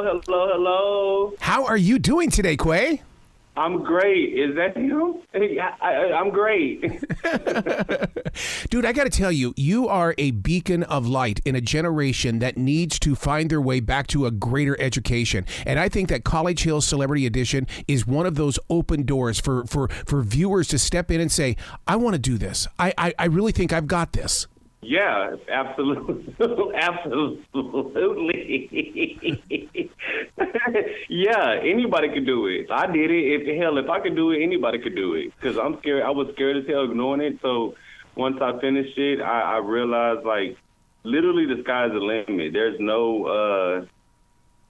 hello. How are you doing today, Kway? I'm great. Is that you? I'm great. Dude, I got to tell you, you are a beacon of light in a generation that needs to find their way back to a greater education. And I think that College Hill Celebrity Edition is one of those open doors for viewers to step in and say, I want to do this. I really think I've got this. Yeah, absolutely. Absolutely. Yeah, anybody could do it. I did it. If I could do it, anybody could do it. Because I'm scared. I was scared as hell ignoring it. So once I finished it, I realized, like, literally the sky's the limit. There's no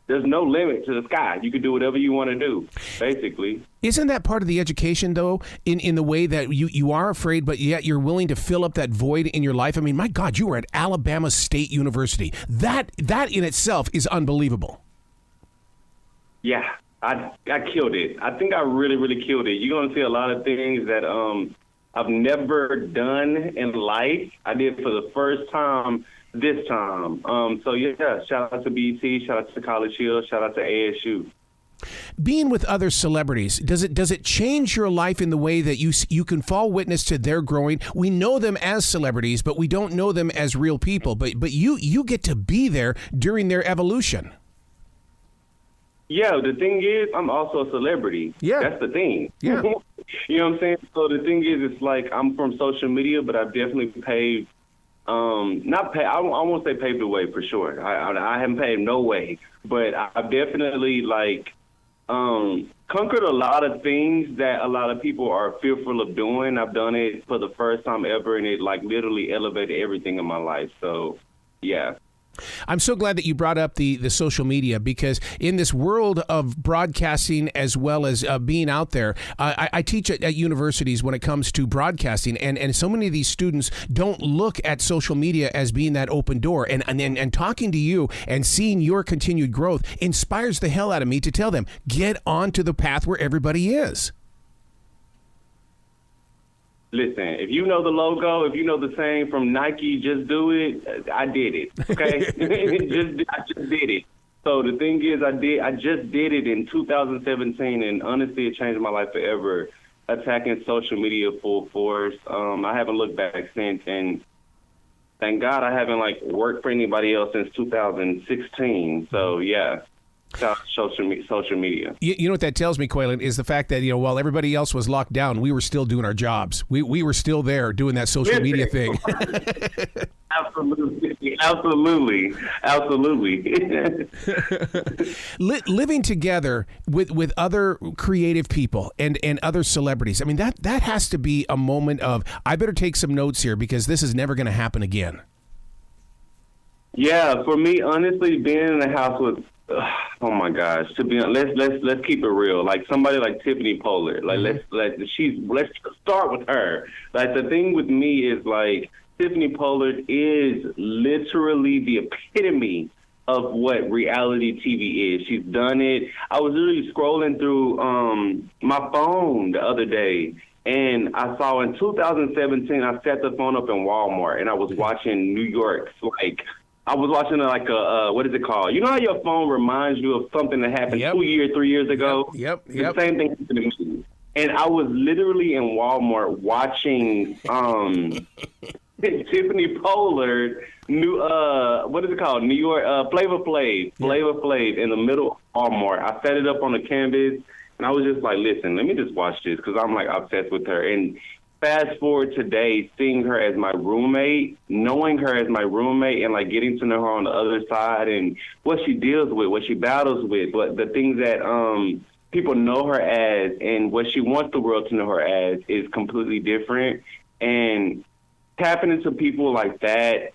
limit to the sky. You can do whatever you want to do, basically. Isn't that part of the education, though, in the way that you are afraid, but yet you're willing to fill up that void in your life? I mean, my God, you were at Alabama State University. That in itself is unbelievable. Yeah, I killed it. I think I really, really killed it. You're going to see a lot of things that I've never done in life. I did for the first time this time. So, yeah, shout out to BT, shout out to College Hill, shout out to ASU. Being with other celebrities, does it change your life in the way that you can fall witness to their growing? We know them as celebrities, but we don't know them as real people. But you get to be there during their evolution. Yeah, the thing is, I'm also a celebrity. Yeah. That's the thing. Yeah. You know what I'm saying? So the thing is, it's like I'm from social media, but I've definitely paved, I won't say paved the way for sure. I haven't paved no way, but I've definitely, like, conquered a lot of things that a lot of people are fearful of doing. I've done it for the first time ever, and it, like, literally elevated everything in my life. So, yeah. I'm so glad that you brought up the social media, because in this world of broadcasting as well as being out there, I teach at universities when it comes to broadcasting, and so many of these students don't look at social media as being that open door. And talking to you and seeing your continued growth inspires the hell out of me to tell them, get onto the path where everybody is. Listen, if you know the logo, if you know the saying from Nike, just do it, I did it, okay? I just did it. So the thing is, I just did it in 2017, and honestly, it changed my life forever, attacking social media full force. I haven't looked back since, and thank God I haven't, like, worked for anybody else since 2016. So, yeah. Social media. You know what that tells me, Kwaylon, is the fact that, while everybody else was locked down, we were still doing our jobs. We were still there doing that social media thing. Absolutely. Living together with other creative people and other celebrities. I mean, that has to be a moment of, I better take some notes here because this is never going to happen again. Yeah, for me, honestly, being in the house with, oh my gosh, to be honest, let's keep it real. Like somebody like Tiffany Pollard, like let's start with her. Like the thing with me is, like, Tiffany Pollard is literally the epitome of what reality TV is. She's done it. I was literally scrolling through my phone the other day, and I saw in 2017, I set the phone up in Walmart, and I was watching New York's, like, I was watching like what is it called? You know how your phone reminds you of something that happened 2 years, 3 years ago? Yep. The same thing happened to me. And I was literally in Walmart watching Tiffany Pollard, what is it called? New York, Flavor Flav in the middle of Walmart. I set it up on the canvas, and I was just like, listen, let me just watch this, because I'm, like, obsessed with her. And fast forward today, seeing her as my roommate, knowing her as my roommate, and, like, getting to know her on the other side and what she deals with, what she battles with, but the things that people know her as and what she wants the world to know her as is completely different. And tapping into people like that,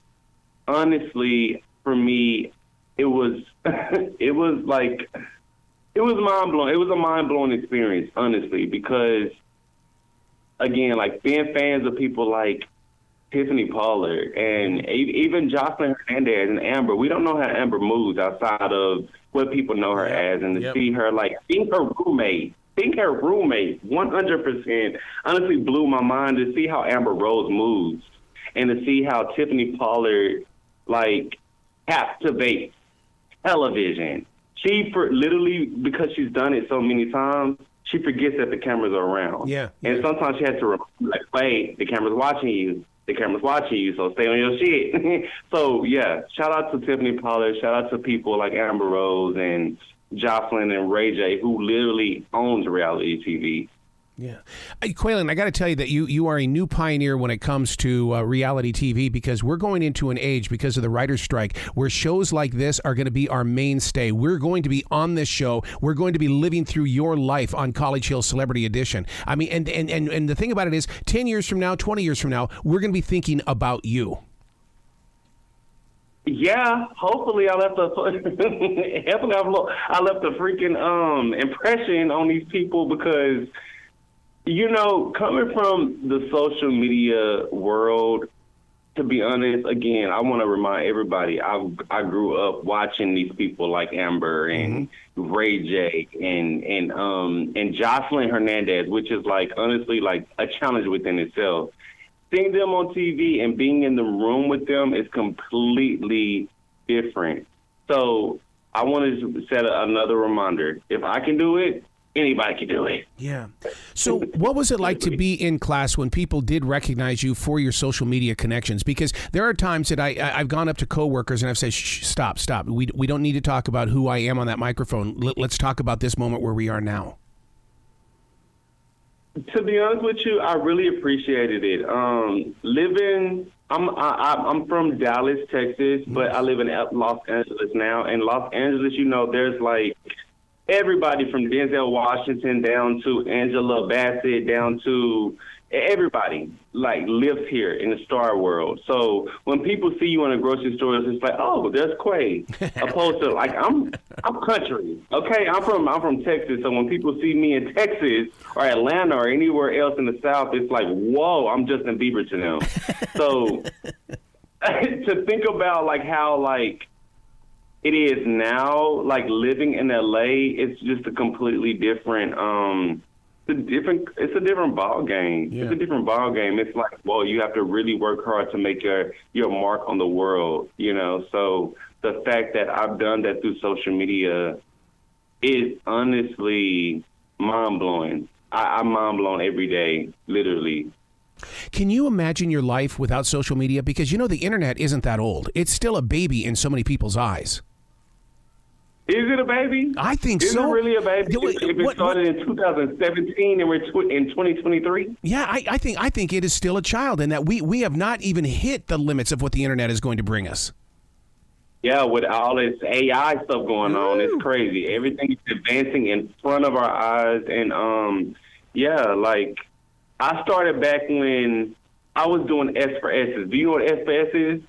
honestly, for me, it was it was mind-blowing. It was a mind-blowing experience, honestly, because, again, like, being fans of people like Tiffany Pollard and even Joseline Hernandez and Amber, we don't know how Amber moves outside of what people know her as, and to see her, like, being her roommate, 100% honestly blew my mind to see how Amber Rose moves and to see how Tiffany Pollard, like, captivates television. literally, because she's done it so many times, she forgets that the cameras are around. Yeah. And sometimes she has to like, wait, the camera's watching you. The camera's watching you, so stay on your shit. So, yeah, shout out to Tiffany, Pollard. Shout out to people like Amber Rose and Joseline and Ray J, who literally owns reality TV. Yeah. Kwaylon, I got to tell you that you are a new pioneer when it comes to reality TV, because we're going into an age, because of the writer's strike, where shows like this are going to be our mainstay. We're going to be on this show. We're going to be living through your life on College Hill Celebrity Edition. I mean, and the thing about it is, 10 years from now, 20 years from now, we're going to be thinking about you. Yeah, hopefully I left a freaking impression on these people, because you know, coming from the social media world, to be honest, again, I want to remind everybody, I grew up watching these people like Amber and Ray J and Joseline Hernandez, which is like, honestly, like a challenge within itself. Seeing them on TV and being in the room with them is completely different. So I want to set another reminder. If I can do it, anybody can do it. Yeah. So what was it like to be in class when people did recognize you for your social media connections? Because there are times that I've gone up to coworkers and I've said, shh, stop. We don't need to talk about who I am on that microphone. Let's talk about this moment where we are now. To be honest with you, I really appreciated it. I'm from Dallas, Texas, but I live in Los Angeles now. And Los Angeles, you know, there's like everybody from Denzel Washington down to Angela Bassett down to everybody like lives here in the star world. So when people see you in a grocery store, it's just like, oh, there's Quay. Opposed to like I'm country. Okay, I'm from Texas. So when people see me in Texas or Atlanta or anywhere else in the South, it's like, whoa, I'm Justin Bieber to them. So to think about like how like it is now, like living in LA, it's just a completely different it's a different ball game. Yeah. It's a different ball game. It's like, well, you have to really work hard to make your mark on the world, you know. So the fact that I've done that through social media is honestly mind blowing. I'm mind blown every day, literally. Can you imagine your life without social media? Because you know the internet isn't that old. It's still a baby in so many people's eyes. Is it a baby? I think so. Is it really a baby? If it started in 2017 and we're in 2023? Yeah, I think it is still a child, and that we have not even hit the limits of what the internet is going to bring us. Yeah, with all this AI stuff going on, it's crazy. Everything is advancing in front of our eyes, and yeah, like I started back when I was doing S for S's. Do you know what S for S is?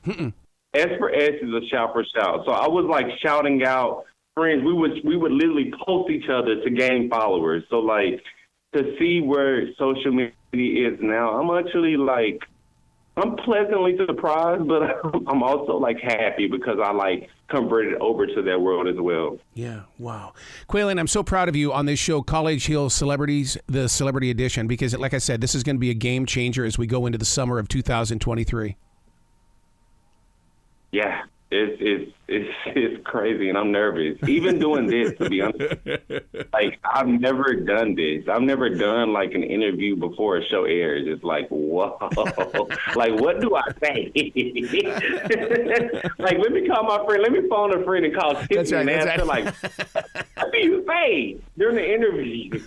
S for S is a shout for shout. So I was like shouting out friends. We would literally post each other to gain followers. So like to see where social media is now, I'm actually like, I'm pleasantly surprised, but I'm also like happy because I like converted over to that world as well. Yeah, wow. Kwaylon, I'm so proud of you on this show, College Hill Celebrities, the Celebrity Edition, because like I said, this is going to be a game changer as we go into the summer of 2023. Yeah, it's crazy, and I'm nervous. Even doing this, to be honest, like I've never done this. I've never done like an interview before a show airs. It's like, whoa, like what do I say? Like let me call my friend. Let me phone a friend and call Tiffany and ask her like, what do you say during the interview?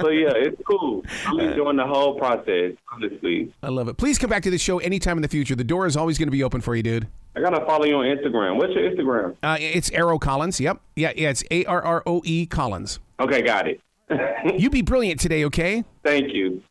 So yeah, it's cool. I'm enjoying the whole process, honestly. I love it. Please come back to the show anytime in the future. The door is always going to be open for you, dude. I gotta follow you on Instagram. What's your Instagram? It's Arrow Collins. Yep. Yeah. It's ARROE Collins. Okay, got it. You be brilliant today, okay? Thank you.